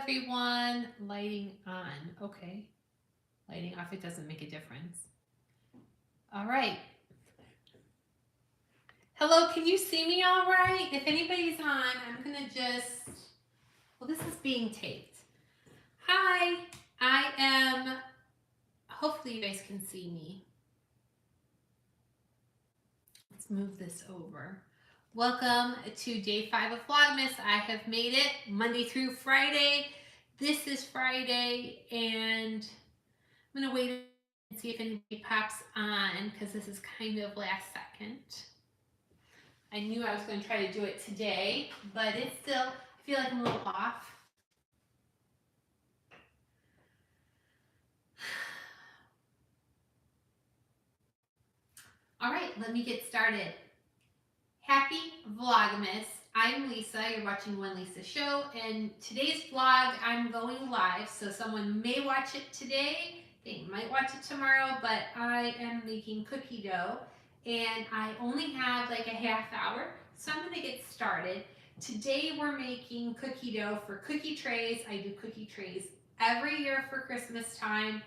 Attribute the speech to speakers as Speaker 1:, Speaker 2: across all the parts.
Speaker 1: everyone. Lighting on. Okay. Lighting off, it doesn't make a difference. All right. Hello, can you see me all right? If anybody's on, I'm going to just, well, this is being taped. Hi, I am, hopefully you guys can see me. Let's move this over. Welcome to day 5 of Vlogmas. I have made it Monday through Friday. This is Friday, and I'm going to wait and see if anybody pops on because this is kind of last second. I knew I was going to try to do it today, but it's still, I feel like I'm a little off. All right, let me get started. Happy Vlogmas. I'm Lisa, you're watching One Lisa Show, and today's vlog, I'm going live, so someone may watch it today, they might watch it tomorrow, but I am making cookie dough, and I only have like a half hour, so I'm gonna get started. Today we're making cookie dough for cookie trays. I do cookie trays every year for Christmas time.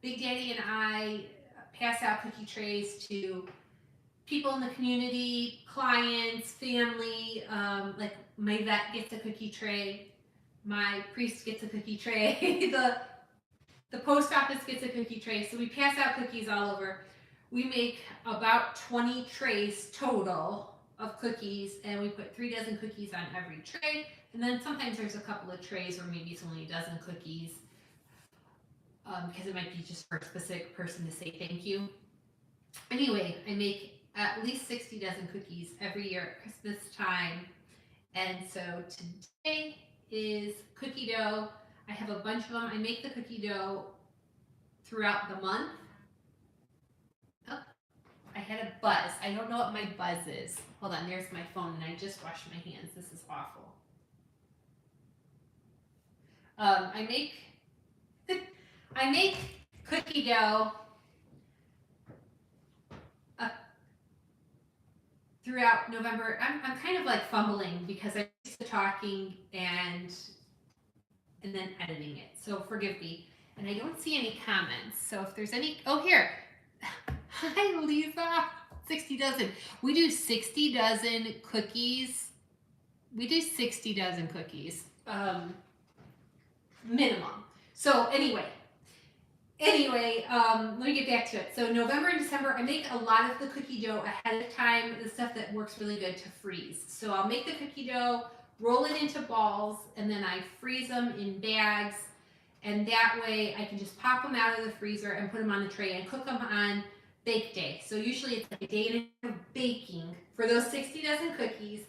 Speaker 1: Big Daddy and I pass out cookie trays to people in the community, clients, family, like my vet gets a cookie tray, my priest gets a cookie tray, the post office gets a cookie tray, so we pass out cookies all over. We make about 20 trays total of cookies, and we put 3 dozen cookies on every tray, and then sometimes there's a couple of trays where maybe it's only a dozen cookies, because it might be just for a specific person to say thank you. Anyway, I make at least 60 dozen cookies every year at Christmas time. And so today is cookie dough. I have a bunch of them. I make the cookie dough throughout the month. Oh, I had a buzz. I don't know what my buzz is. Hold on, there's my phone and I just washed my hands. This is awful. I make cookie dough throughout November. I'm kind of like fumbling because I'm used to talking and then editing it. So forgive me. And I don't see any comments. So if there's any, oh here. Hi Lisa. 60 dozen. We do 60 dozen cookies. We do 60 dozen cookies. Minimum. So anyway, let me get back to it. So November and December, I make a lot of the cookie dough ahead of time, the stuff that works really good to freeze. So I'll make the cookie dough, roll it into balls, and then I freeze them in bags. And that way I can just pop them out of the freezer and put them on the tray and cook them on bake day. So usually it's like a day and a half of baking for those 60 dozen cookies.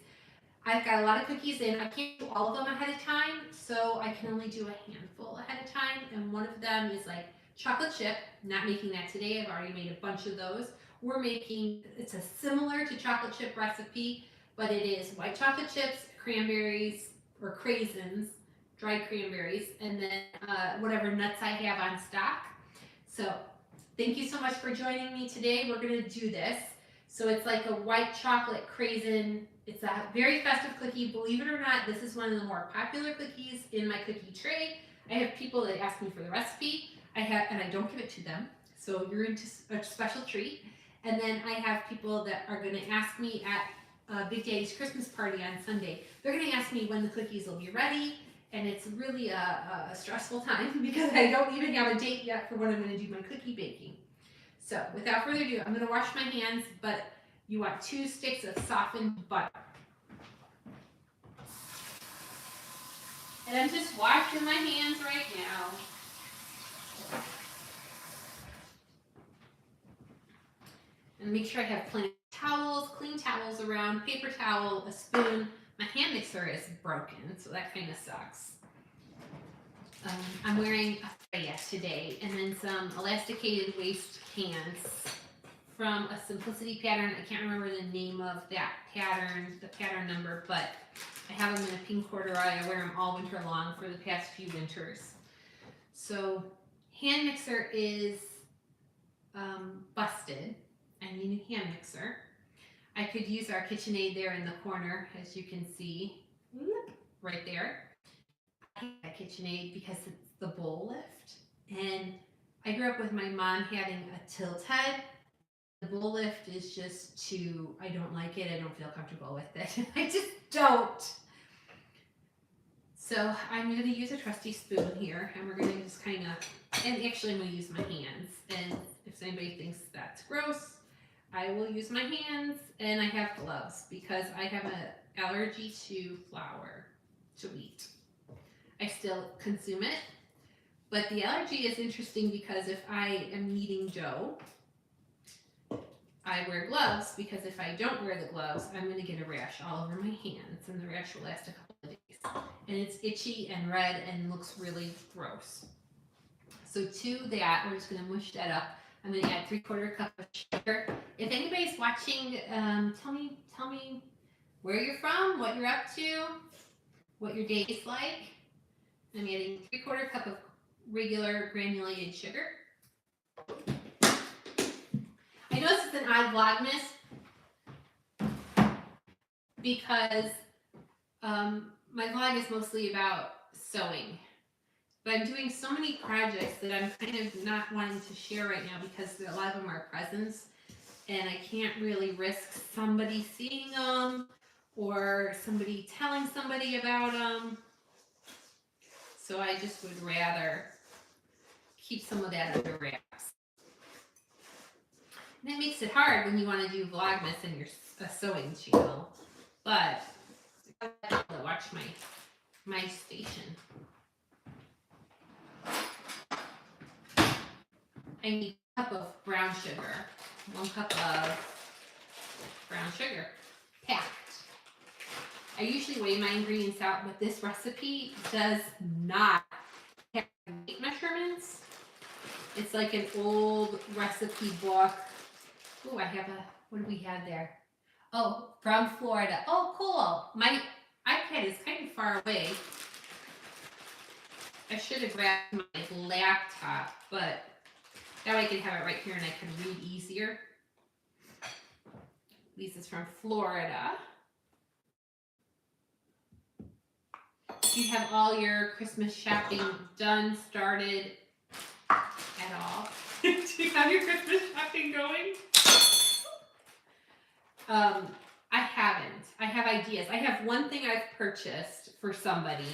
Speaker 1: I've got a lot of cookies in. I can't do all of them ahead of time, so I can only do a handful ahead of time. And one of them is like chocolate chip. Not making that today. I've already made a bunch of those. We're making, it's a similar to chocolate chip recipe, but it is white chocolate chips, cranberries, or craisins, dried cranberries, and then whatever nuts I have on stock. So thank you so much for joining me today. We're going to do this. So it's like a white chocolate craisin. It's a very festive cookie. Believe it or not, this is one of the more popular cookies in my cookie tray. I have people that ask me for the recipe. And I don't give it to them. So you're into a special treat. And then I have people that are going to ask me at Big Daddy's Christmas party on Sunday. They're going to ask me when the cookies will be ready. And it's really a stressful time because I don't even have a date yet for when I'm going to do my cookie baking. So without further ado, I'm going to wash my hands, but you want 2 sticks of softened butter. And I'm just washing my hands right now. And make sure I have plenty of towels, clean towels around, paper towel, a spoon. My hand mixer is broken, so that kind of sucks. I'm wearing a Freya today, and then some elasticated waist pants from a Simplicity pattern. I can't remember the name of that pattern, the pattern number, but I have them in a pink corduroy. I wear them all winter long for the past few winters. So hand mixer is busted. I need a hand mixer. I could use our KitchenAid there in the corner, as you can see, right there. I hate that KitchenAid because it's the bowl lift. And I grew up with my mom having a tilt head. The bowl lift is just too, I don't like it. I don't feel comfortable with it. I just don't. So I'm going to use a trusty spoon here, and we're going to just kind of, and actually I'm going to use my hands. And if anybody thinks that's gross, I will use my hands, and I have gloves because I have an allergy to flour, to wheat. I still consume it, but the allergy is interesting because if I am kneading dough, I wear gloves because if I don't wear the gloves, I'm going to get a rash all over my hands, and the rash will last a couple of days. And it's itchy and red and looks really gross. So to that, we're just going to mush that up. I'm going to add 3/4 cup of sugar. If anybody's watching, tell me where you're from, what you're up to, what your day is like. I'm adding 3/4 cup of regular granulated sugar. I know this is an odd Vlogmas because my vlog is mostly about sewing, but I'm doing so many projects that I'm kind of not wanting to share right now because a lot of them are presents, and I can't really risk somebody seeing them or somebody telling somebody about them. So I just would rather keep some of that under wraps. And it makes it hard when you want to do Vlogmas and your sewing channel, but I have to watch my station. I need a cup of brown sugar, 1 cup of brown sugar, packed. I usually weigh my ingredients out, but this recipe does not have weight measurements. It's like an old recipe book. Oh, I have what do we have there? Oh, from Florida. Oh, cool. My iPad is kind of far away. I should have grabbed my laptop, but that way I can have it right here and I can read easier. This is from Florida. Do you have all your Christmas shopping done, started at all? Do you have your Christmas shopping going? I haven't. I have ideas. I have one thing I've purchased for somebody.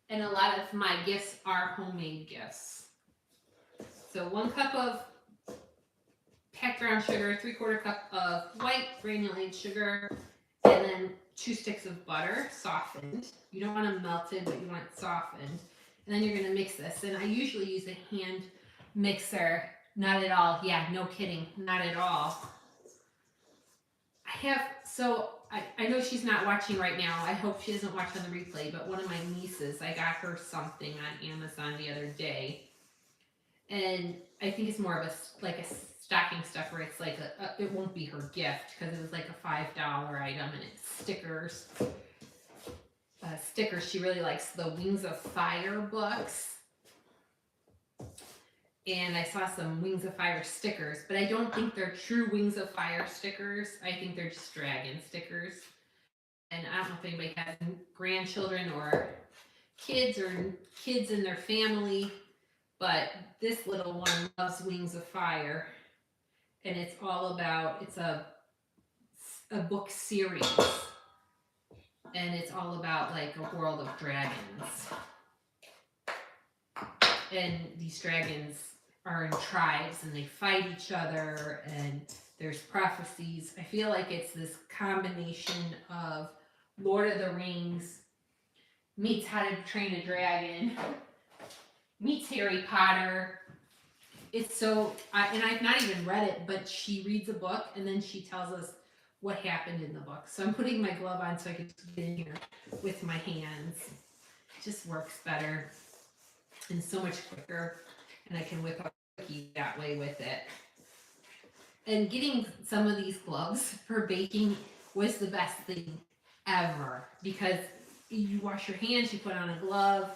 Speaker 1: And a lot of my gifts are homemade gifts. So 1 cup of packed brown sugar, 3/4 cup of white granulated sugar, and then 2 sticks of butter, softened. You don't want it melted, but you want it softened. And then you're going to mix this. And I usually use a hand mixer. Not at all. Yeah, no kidding. Not at all. I know she's not watching right now. I hope she doesn't watch on the replay, but one of my nieces, I got her something on Amazon the other day. And I think it's more of a stocking stuffer. It's like it won't be her gift because it was like a $5 item, and it's stickers. Stickers. She really likes the Wings of Fire books. And I saw some Wings of Fire stickers, but I don't think they're true Wings of Fire stickers. I think they're just dragon stickers. And I don't know if anybody has grandchildren or kids in their family, but this little one loves Wings of Fire. And it's all about, it's a book series. And it's all about like a world of dragons. And these dragons are in tribes and they fight each other and there's prophecies. I feel like it's this combination of Lord of the Rings meets How to Train a Dragon meets Harry Potter. It's so, and I've not even read it, but she reads a book and then she tells us what happened in the book. So I'm putting my glove on so I can just get in here with my hands. It just works better and so much quicker, and I can whip up a cookie that way with it. And getting some of these gloves for baking was the best thing ever because you wash your hands, you put on a glove,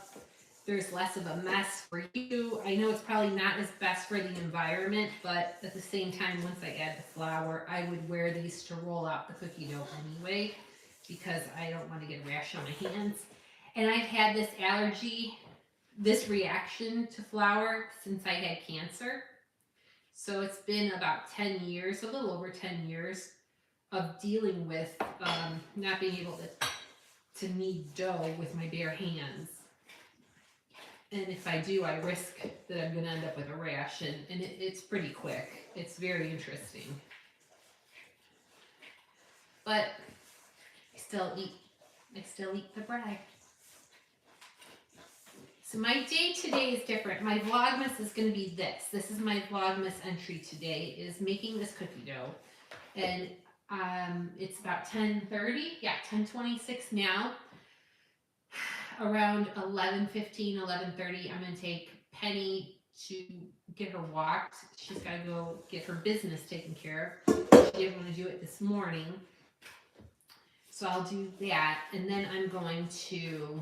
Speaker 1: there's less of a mess for you. I know it's probably not as best for the environment, but at the same time, once I add the flour, I would wear these to roll out the cookie dough anyway. because I don't want to get a rash on my hands. And I've had this allergy, this reaction to flour since I had cancer. So it's been about 10 years, a little over 10 years of dealing with not being able to knead dough with my bare hands. And if I do, I risk that I'm going to end up with a rash, and it's pretty quick. It's very interesting. But I still eat the bread. So my day today is different. My Vlogmas is going to be this. This is my Vlogmas entry today, is making this cookie dough. And it's about 10:30. Yeah, 10:26 now. Around 11:15, 11:30, I'm going to take Penny to get her walked. She's got to go get her business taken care of. She didn't want to do it this morning. So I'll do that. And then I'm going to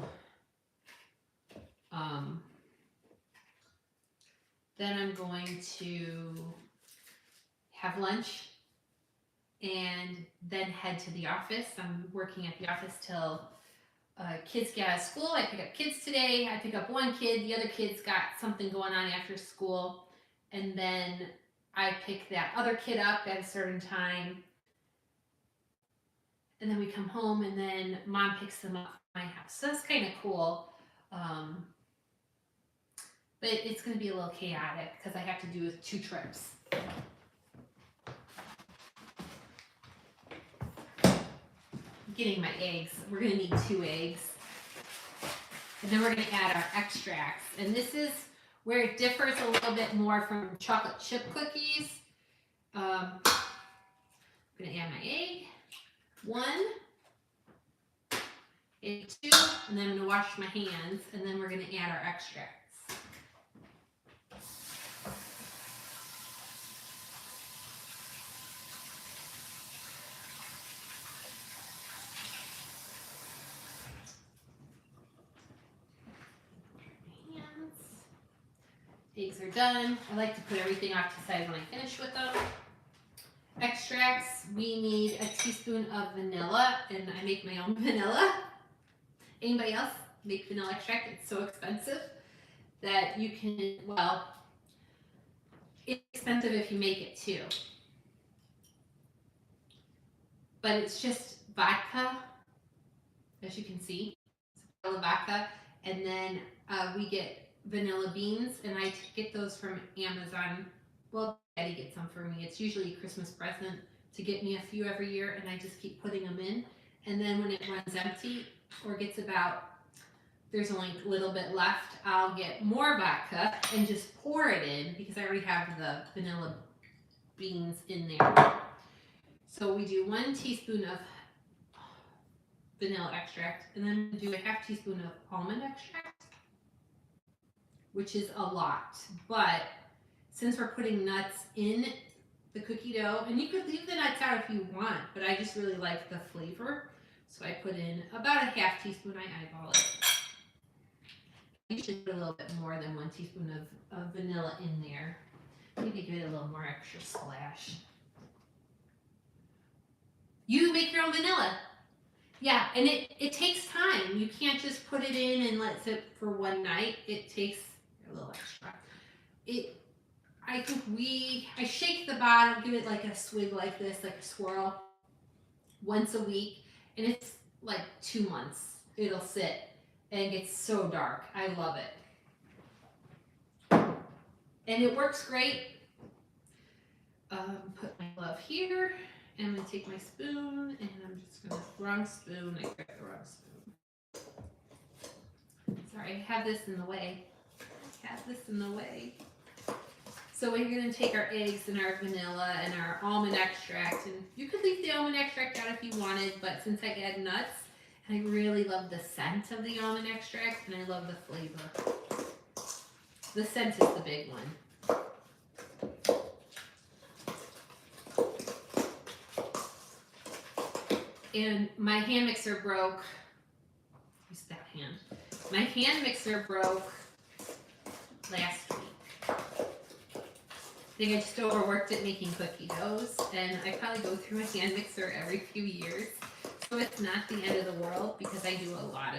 Speaker 1: have lunch and then head to the office. I'm working at the office till kids get out of school. I pick up kids today. I pick up one kid. The other kid's got something going on after school. And then I pick that other kid up at a certain time. And then we come home, and then Mom picks them up at my house. So that's kind of cool. But it's going to be a little chaotic because I have to do 2 trips. Getting my eggs. We're going to need 2 eggs. And then we're going to add our extracts. And this is where it differs a little bit more from chocolate chip cookies. I'm going to add my egg. 1, egg 2, and then I'm going to wash my hands, and then we're going to add our extracts. Eggs are done. I like to put everything off to the side when I finish with them. Extracts, we need a teaspoon of vanilla, and I make my own vanilla. Anybody else make vanilla extract? It's so expensive that you can, well, it's expensive if you make it too. But it's just vodka, as you can see. It's a bottle of vodka, and then we get vanilla beans, and I get those from Amazon. Well, Daddy gets some for me. It's usually a Christmas present to get me a few every year, and I just keep putting them in. And then when it runs empty or gets about, there's only a little bit left, I'll get more vodka and just pour it in because I already have the vanilla beans in there. So we do 1 teaspoon of vanilla extract, and then do a half teaspoon of almond extract, which is a lot. But since we're putting nuts in the cookie dough, and you could leave the nuts out if you want, but I just really like the flavor. So I put in about a half teaspoon. I eyeball it. You should put a little bit more than 1 teaspoon of vanilla in there. Maybe give it a little more extra splash. You make your own vanilla. Yeah, and it takes time. You can't just put it in and let it sit for one night. It takes a little extra. I shake the bottom, give it like a swig like this, like a swirl, once a week, and it's like 2 months. It'll sit, and it gets so dark. I love it. And it works great. Put my glove here, and I'm going to take my spoon, and I'm just going to, wrong spoon, I grabbed the wrong spoon. Sorry, I have this in the way. So we're going to take our eggs and our vanilla and our almond extract, and you could leave the almond extract out if you wanted, but since I add nuts, I really love the scent of the almond extract, and I love the flavor. The scent is the big one. And my hand mixer broke. Use that hand. My hand mixer broke last week. I think I just overworked it making cookie doughs, and I probably go through my hand mixer every few years. So it's not the end of the world because I do a lot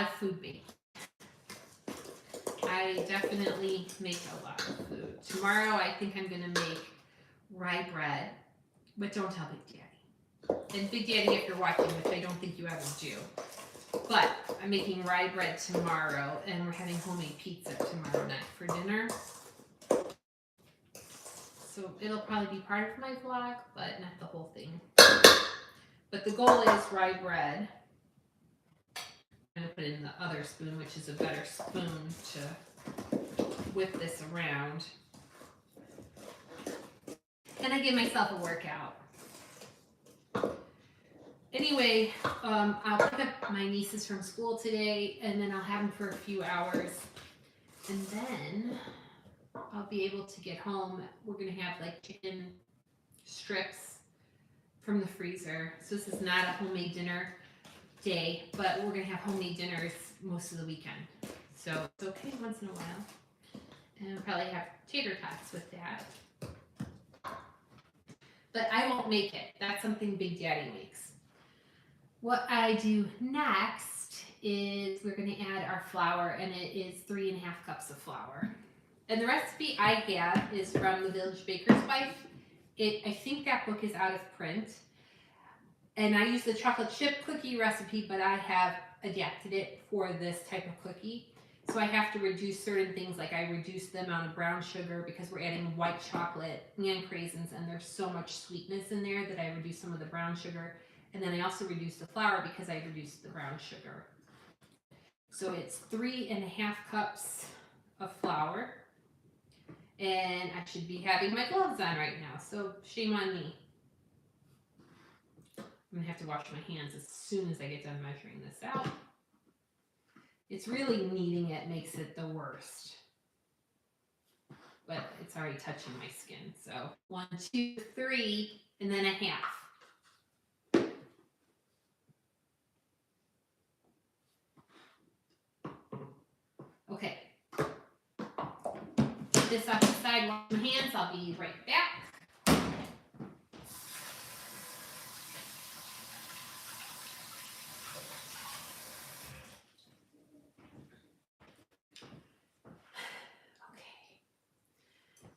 Speaker 1: of food baking. I definitely make a lot of food. Tomorrow I think I'm gonna make rye bread, but don't tell Big Daddy. And Big Daddy, if you're watching, which I don't think you ever do, but I'm making rye bread tomorrow, and we're having homemade pizza tomorrow night for dinner. So it'll probably be part of my vlog, but not the whole thing. But the goal is rye bread. I'm gonna put it in the other spoon, which is a better spoon to whip this around. And I give myself a workout. Anyway, I'll pick up my nieces from school today, and then I'll have them for a few hours, and then I'll be able to get home. We're gonna have like chicken strips from the freezer. So this is not a homemade dinner day, but we're gonna have homemade dinners most of the weekend. So it's okay once in a while. And we'll probably have tater tots with that. But I won't make it. That's something Big Daddy makes. What I do next is we're gonna add our flour, and it is 3.5 cups of flour. And the recipe I have is from The Village Baker's Wife. I think that book is out of print. And I use the chocolate chip cookie recipe, but I have adapted it for this type of cookie. So I have to reduce certain things, like I reduce the amount of brown sugar because we're adding white chocolate and craisins, and there's so much sweetness in there that I reduce some of the brown sugar. And then I also reduce the flour because I reduced the brown sugar. So it's 3.5 cups of flour. And I should be having my gloves on right now, so shame on me. I'm gonna have to wash my hands as soon as I get done measuring this out. It's really kneading it makes it the worst. But it's already touching my skin, so 1, 2, 3, and then 1/2. Okay. Get this off the side, wash my hands, I'll be right back.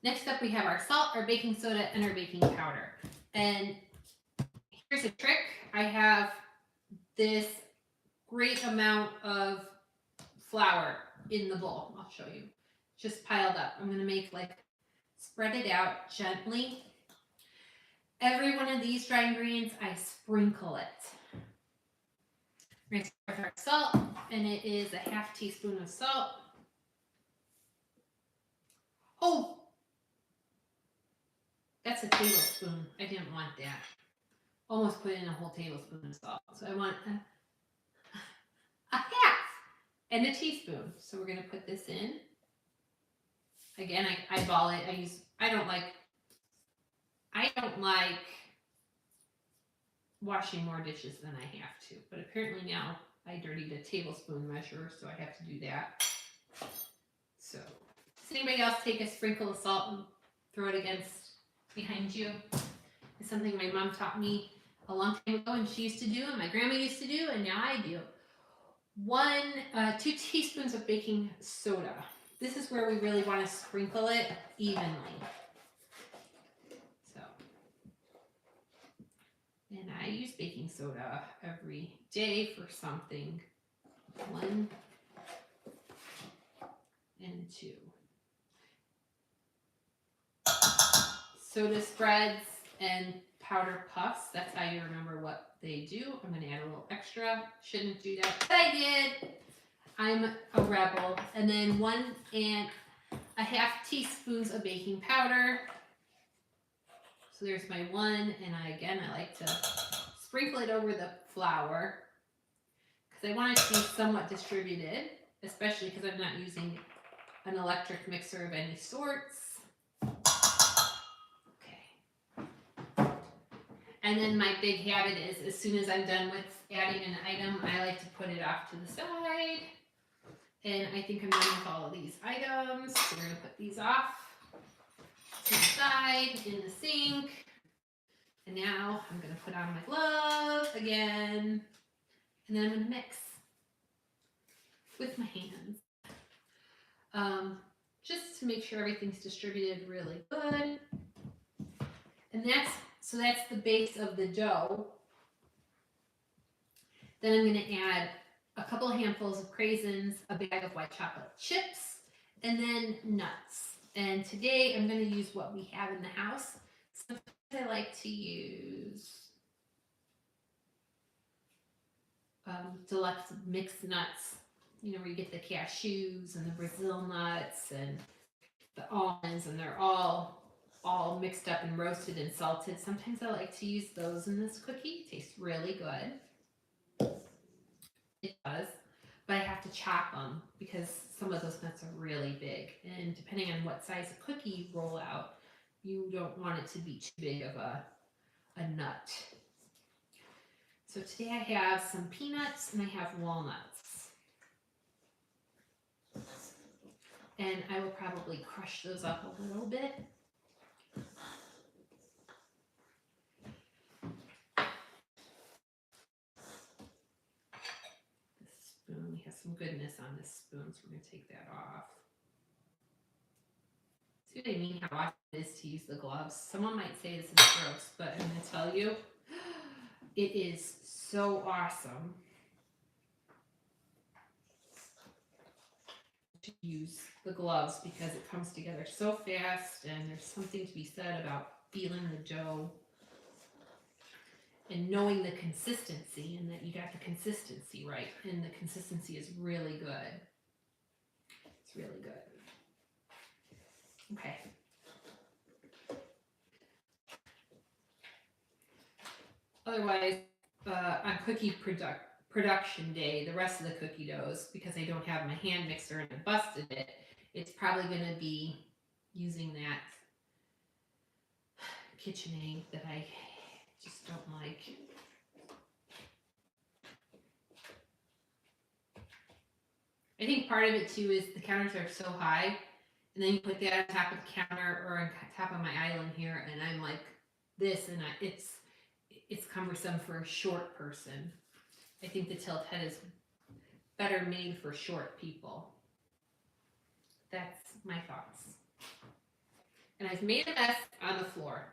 Speaker 1: Next up, we have our salt, our baking soda, and our baking powder. And here's a trick. I have this great amount of flour in the bowl. I'll show you. Just piled up. I'm going to spread it out gently. Every one of these dry ingredients, I sprinkle it. We're going to start with our salt, and it is a 1/2 teaspoon of salt. Oh! That's a tablespoon. I didn't want that. Almost put in a whole tablespoon of salt. So I want a 1/2 and a teaspoon. So we're going to put this in. Again, I eyeball it. I don't like washing more dishes than I have to. But apparently now I dirtied a tablespoon measure, so I have to do that. So does anybody else take a sprinkle of salt and throw it behind you? It's something my mom taught me a long time ago, and she used to do, and my grandma used to do, and now I do. 2 teaspoons of baking soda. This is where we really want to sprinkle it evenly. So, and I use baking soda every day for something. 1 and 2. Soda spreads and powder puffs. That's how you remember what they do. I'm going to add a little extra. Shouldn't do that, but I did. I'm a rebel. And then 1.5 teaspoons of baking powder. So there's my 1, and I like to sprinkle it over the flour because I want it to be somewhat distributed, especially because I'm not using an electric mixer of any sorts. And then my big habit is, as soon as I'm done with adding an item, I like to put it off to the side. And I think I'm done with all of these items. So we're going to put these off to the side in the sink. And now I'm going to put on my glove again, and then I'm going to mix with my hands. Just to make sure everything's distributed really good. And that's the base of the dough. Then I'm going to add a couple of handfuls of craisins, a bag of white chocolate chips, and then nuts. And today I'm going to use what we have in the house. Sometimes I like to use deluxe mixed nuts, you know, where you get the cashews and the Brazil nuts and the almonds, and they're all mixed up and roasted and salted. Sometimes I like to use those in this cookie. It tastes really good. It does, but I have to chop them because some of those nuts are really big, and depending on what size of cookie you roll out, you don't want it to be too big of a nut. So today I have some peanuts and I have walnuts. And I will probably crush those up a little bit. This spoon has some goodness on this spoon, so we're going to take that off. See what I mean, how often it is to use the gloves? Someone might say this is gross, but I'm going to tell you, it is so awesome to use the gloves because it comes together so fast, and there's something to be said about feeling the dough and knowing the consistency, and that you got the consistency right, and the consistency is really good. It's really good. Okay. Otherwise, on cookie production day, the rest of the cookie doughs, because I don't have my hand mixer and I busted it, it's probably going to be using that KitchenAid that I just don't like. I think part of it too is the counters are so high, and then you put that on top of the counter or on top of my island here, and I'm like this, and it's cumbersome for a short person. I think the tilt head is better made for short people. That's my thoughts. And I've made a mess on the floor.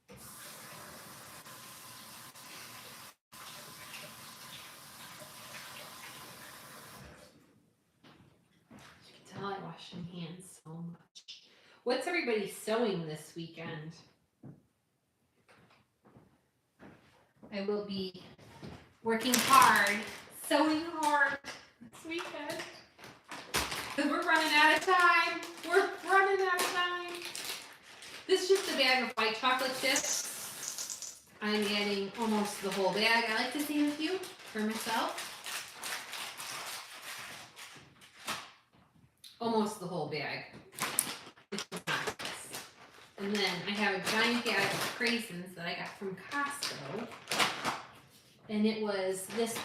Speaker 1: You can tell I wash my hands so much. What's everybody sewing this weekend? I will be working hard, sewing hard this weekend. Because we're running out of time. We're running out of time. This is just a bag of white chocolate chips. I'm adding almost the whole bag. I like to save a few for myself. Almost the whole bag. And then I have a giant bag of craisins that I got from Costco. And it was this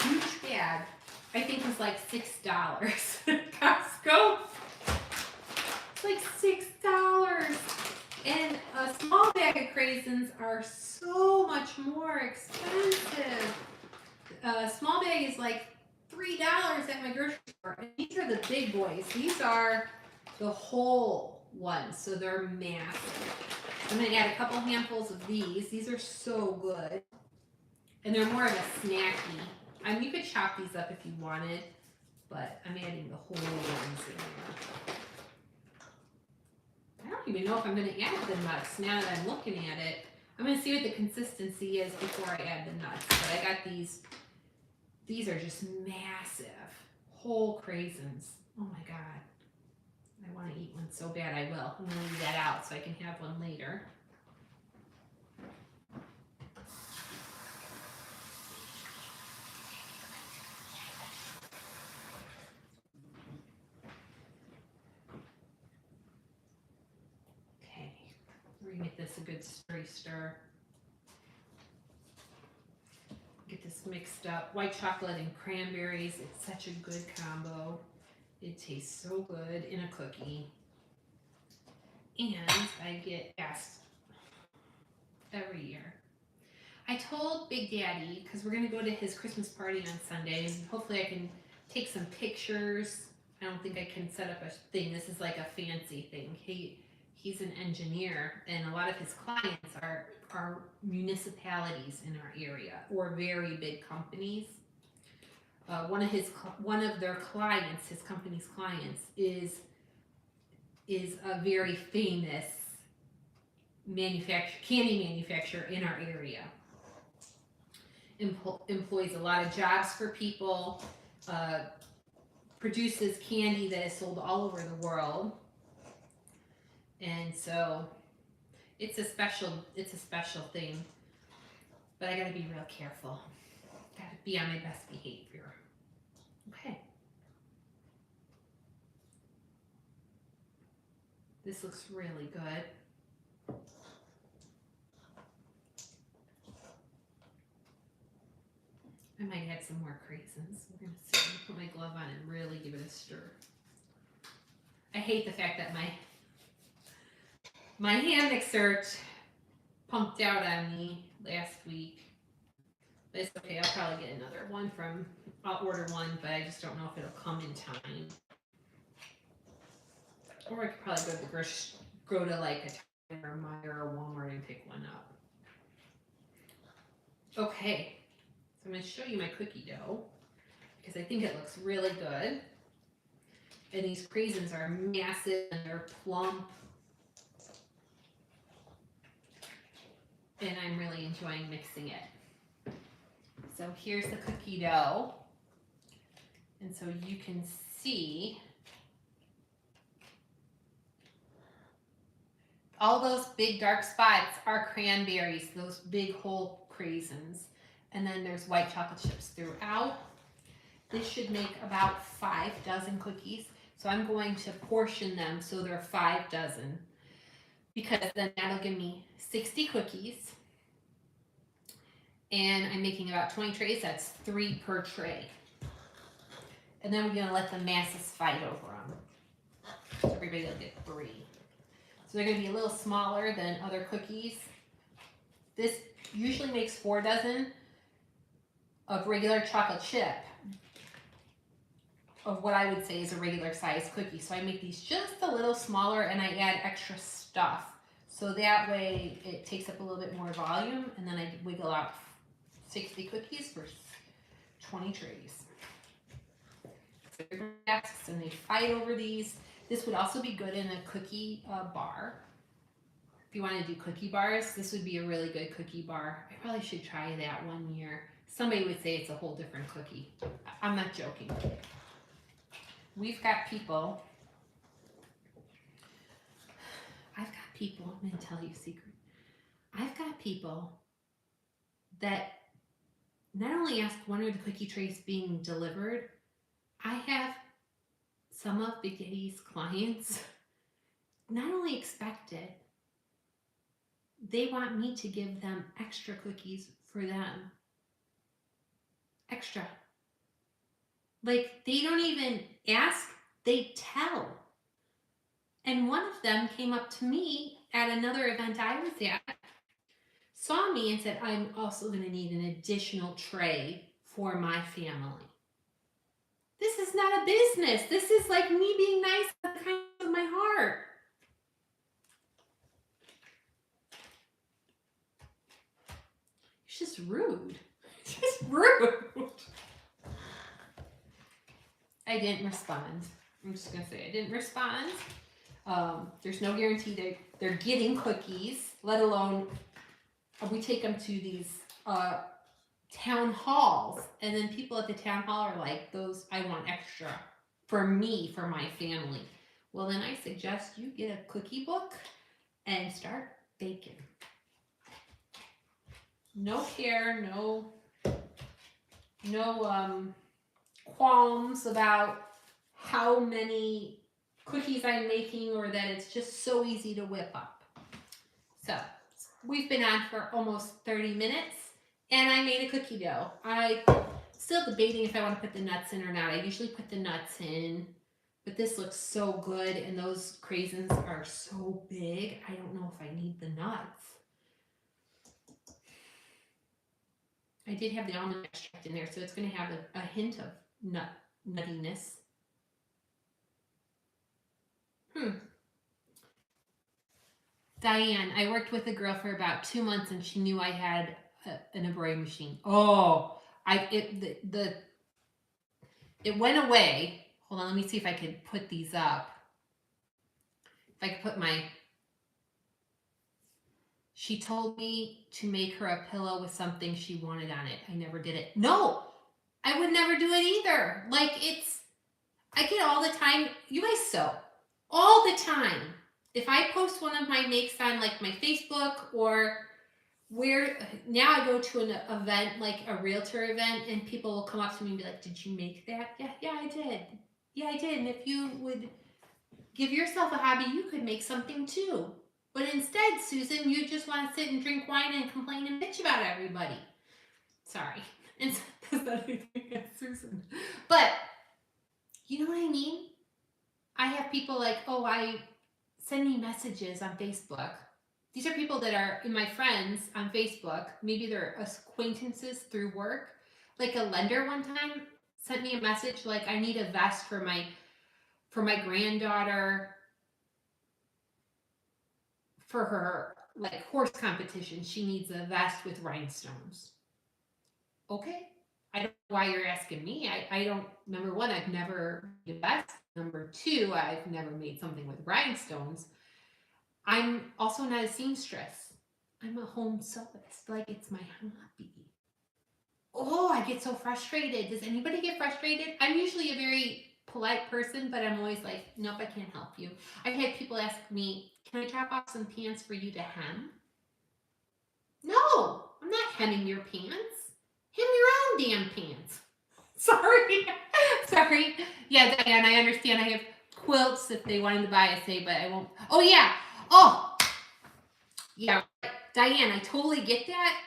Speaker 1: huge bag, I think was like $6 at Costco. It's like $6. And a small bag of craisins are so much more expensive. A small bag is like $3 at my grocery store. And these are the big boys. These are the whole ones, so they're massive. I'm going to add a couple handfuls of these. These are so good. And they're more of a snacky. I mean, you could chop these up if you wanted, but I'm adding the whole ones in there. I don't even know if I'm going to add the nuts now that I'm looking at it. I'm going to see what the consistency is before I add the nuts. But I got these. These are just massive. Whole craisins. Oh my God. I want to eat one so bad I will. I'm going to leave that out so I can have one later. Okay, we're going to get this a good stir. Get this mixed up. White chocolate and cranberries. It's such a good combo. It tastes so good in a cookie. And I get asked every year. I told Big Daddy, because we're going to go to his Christmas party on Sunday, and hopefully I can take some pictures. I don't think I can set up a thing. This is like a fancy thing. He's an engineer, and a lot of his clients are municipalities in our area or very big companies. One of their clients, his company's clients, is a very famous candy manufacturer in our area. Employs a lot of jobs for people. Produces candy that is sold all over the world, and so it's a special thing. But I gotta be real careful. Gotta be on my best behavior. Okay. This looks really good. I might add some more craisins. We're gonna see. I'm gonna put my glove on and really give it a stir. I hate the fact that my hand mixer pumped out on me last week. But it's okay. I'll probably get another one I'll order one, but I just don't know if it'll come in time. Or I could probably go to like a Target or Meijer or Walmart and pick one up. Okay. I'm going to show you my cookie dough because I think it looks really good. And these craisins are massive and they're plump. And I'm really enjoying mixing it. So here's the cookie dough. And so you can see all those big dark spots are cranberries, those big whole craisins. And then there's white chocolate chips throughout. This should make about 5 dozen cookies. So I'm going to portion them so they're 5 dozen. Because then that'll give me 60 cookies. And I'm making about 20 trays. That's 3 per tray. And then we're going to let the masses fight over them. So everybody will get 3. So they're going to be a little smaller than other cookies. This usually makes 4 dozen of regular chocolate chip of what I would say is a regular size cookie. So I make these just a little smaller and I add extra stuff. So that way it takes up a little bit more volume and then I wiggle out 60 cookies for 20 trays. And they fight over these. This would also be good in a cookie bar. If you want to do cookie bars, this would be a really good cookie bar. I probably should try that one year. Somebody would say it's a whole different cookie. I'm not joking. We've got people. I'm going to tell you a secret. I've got people that not only ask when are the cookie trays being delivered, I have some of Big Daddy's clients not only expect it, they want me to give them extra cookies for them. Extra. Like, they don't even ask, they tell. And one of them came up to me at another event I was at, saw me and said, I'm also going to need an additional tray for my family. This is not a business. This is like me being nice at the kindness of my heart. It's just rude. It's just rude. I didn't respond. I'm just going to say I didn't respond. There's no guarantee they're getting cookies, let alone we take them to these town halls, and then people at the town hall are like, those, I want extra for me, for my family. Well, then I suggest you get a cookie book and start baking. No care, no qualms about how many cookies I'm making or that it's just so easy to whip up. So we've been on for almost 30 minutes and I made a cookie dough. I'm still debating if I want to put the nuts in or not. I usually put the nuts in, But this looks so good, and those craisins are so big. I don't know if I need the nuts. I did have the almond extract in there, so it's going to have a hint of nuttiness. Diane, I worked with a girl for about 2 months, and she knew I had an embroidery machine. Oh, it went away. Hold on, let me see if I can put these up. If I could put my... She told me to make her a pillow with something she wanted on it. I never did it. No, I would never do it either. Like, I get all the time, you guys sew all the time. If I post one of my makes on like my Facebook, or where now I go to an event, like a realtor event, and people will come up to me and be like, did you make that? Yeah, I did. Yeah, I did. And if you would give yourself a hobby, you could make something too. But instead, Susan, you just want to sit and drink wine and complain and bitch about everybody. Sorry. And that's not anything against Susan. But you know what I mean? I have people like, send me messages on Facebook. These are people that are my friends on Facebook. Maybe they're acquaintances through work. Like a lender one time sent me a message like, I need a vest for my granddaughter for her like horse competition. She needs a vest with rhinestones. Okay. I don't know why you're asking me. I don't, number one, I've never made a vest. Number two, I've never made something with rhinestones. I'm also not a seamstress. I'm a home sewist. Like, it's my hobby. Oh, I get so frustrated. Does anybody get frustrated? I'm usually a very polite person, but I'm always like, nope, I can't help you. I've had people ask me, can I drop off some pants for you to hem? No, I'm not hemming your pants. Hem your own damn pants. Sorry. Sorry. Yeah, Diane, I understand. I have quilts if they wanted to buy a say, but I won't. Oh, yeah. Oh, yeah. Diane, I totally get that.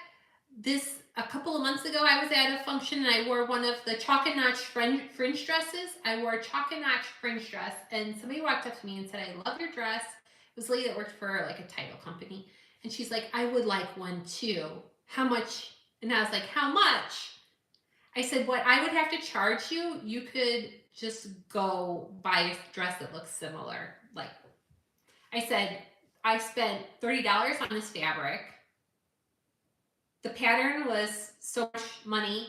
Speaker 1: A couple of months ago, I was at a function and I wore one of the chalk and notch fringe dresses. I wore a chalk and notch fringe dress, and somebody walked up to me and said, I love your dress. It was a lady that worked for like a title company. And she's like, I would like one too. How much? And I was like, how much? I said, what I would have to charge you, you could just go buy a dress that looks similar. Like, I said, I spent $30 on this fabric. The pattern was so much money.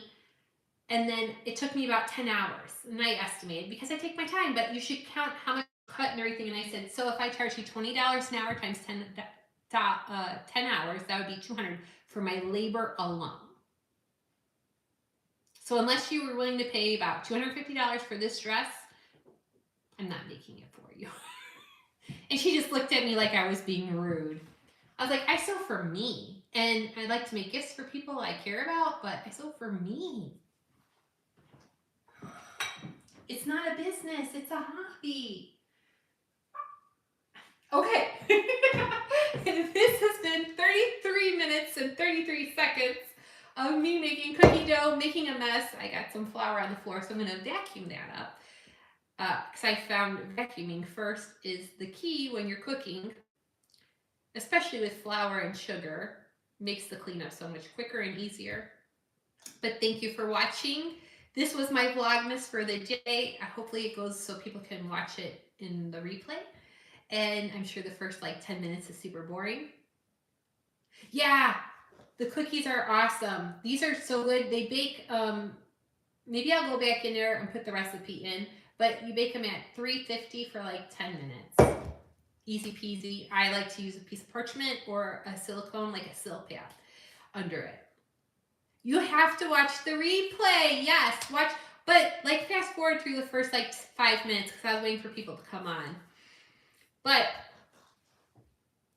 Speaker 1: And then it took me about 10 hours. And I estimated, because I take my time, but you should count how much cut and everything. And I said, so if I charge you $20 an hour times 10 hours, that would be $200 for my labor alone. So unless you were willing to pay about $250 for this dress, I'm not making it for you. And she just looked at me like I was being rude. I was like, I sew for me. And I like to make gifts for people I care about, but I sew for me. It's not a business, it's a hobby. Okay. This has been 33 minutes and 33 seconds of me making cookie dough, making a mess. I got some flour on the floor, so I'm going to vacuum that up. Because I found vacuuming first is the key when you're cooking, especially with flour and sugar. Makes the cleanup so much quicker and easier. But thank you for watching. This was my Vlogmas for the day. Hopefully it goes so people can watch it in the replay. And I'm sure the first like 10 minutes is super boring. Yeah, the cookies are awesome. These are so good. They bake, maybe I'll go back in there and put the recipe in, but you bake them at 350 for like 10 minutes. Easy peasy. I like to use a piece of parchment or a silicone, like a silk pad under it. You have to watch the replay. Yes, watch, but like fast forward through the first like 5 minutes because I was waiting for people to come on. But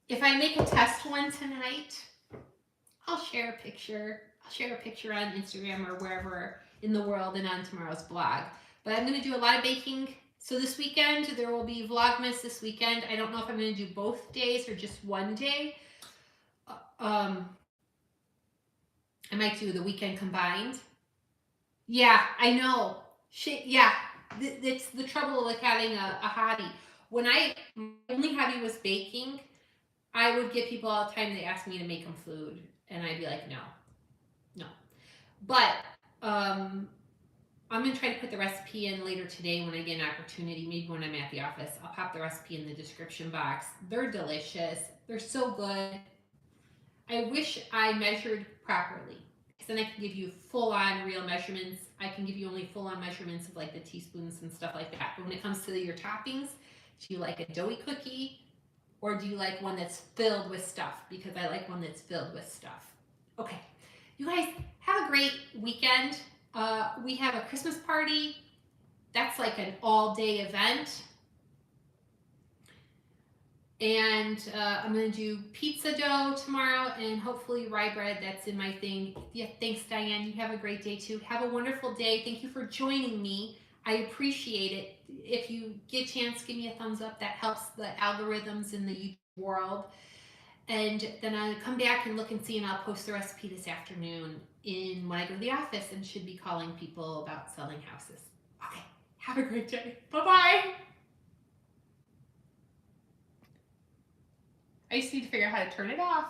Speaker 1: if I make a test one tonight, I'll share a picture. I'll share a picture on Instagram or wherever in the world and on tomorrow's blog. But I'm going to do a lot of baking. So this weekend, there will be Vlogmas this weekend. I don't know if I'm going to do both days or just one day. I might do the weekend combined. Yeah, I know. Shit, yeah. It's the trouble with having a hobby. When my only hobby was baking, I would get people all the time. They ask me to make them food, and I'd be like, no, no. But I'm gonna try to put the recipe in later today when I get an opportunity. Maybe when I'm at the office, I'll pop the recipe in the description box. They're delicious. They're so good. I wish I measured properly, because then I can give you full-on real measurements. I can give you only full-on measurements of like the teaspoons and stuff like that. But when it comes to your toppings, do you like a doughy cookie, or do you like one that's filled with stuff? Because I like one that's filled with stuff. Okay, you guys have a great weekend. We have a Christmas party. That's like an all-day event. And I'm gonna do pizza dough tomorrow and hopefully rye bread. That's in my thing. Yeah, thanks, Diane. You have a great day too. Have a wonderful day. Thank you for joining me. I appreciate it. If you get a chance, give me a thumbs up. That helps the algorithms in the YouTube world. And then I'll come back and look and see, and I'll post the recipe this afternoon when I go to the office, and should be calling people about selling houses. Okay, have a great day. Bye-bye. I just need to figure out how to turn it off.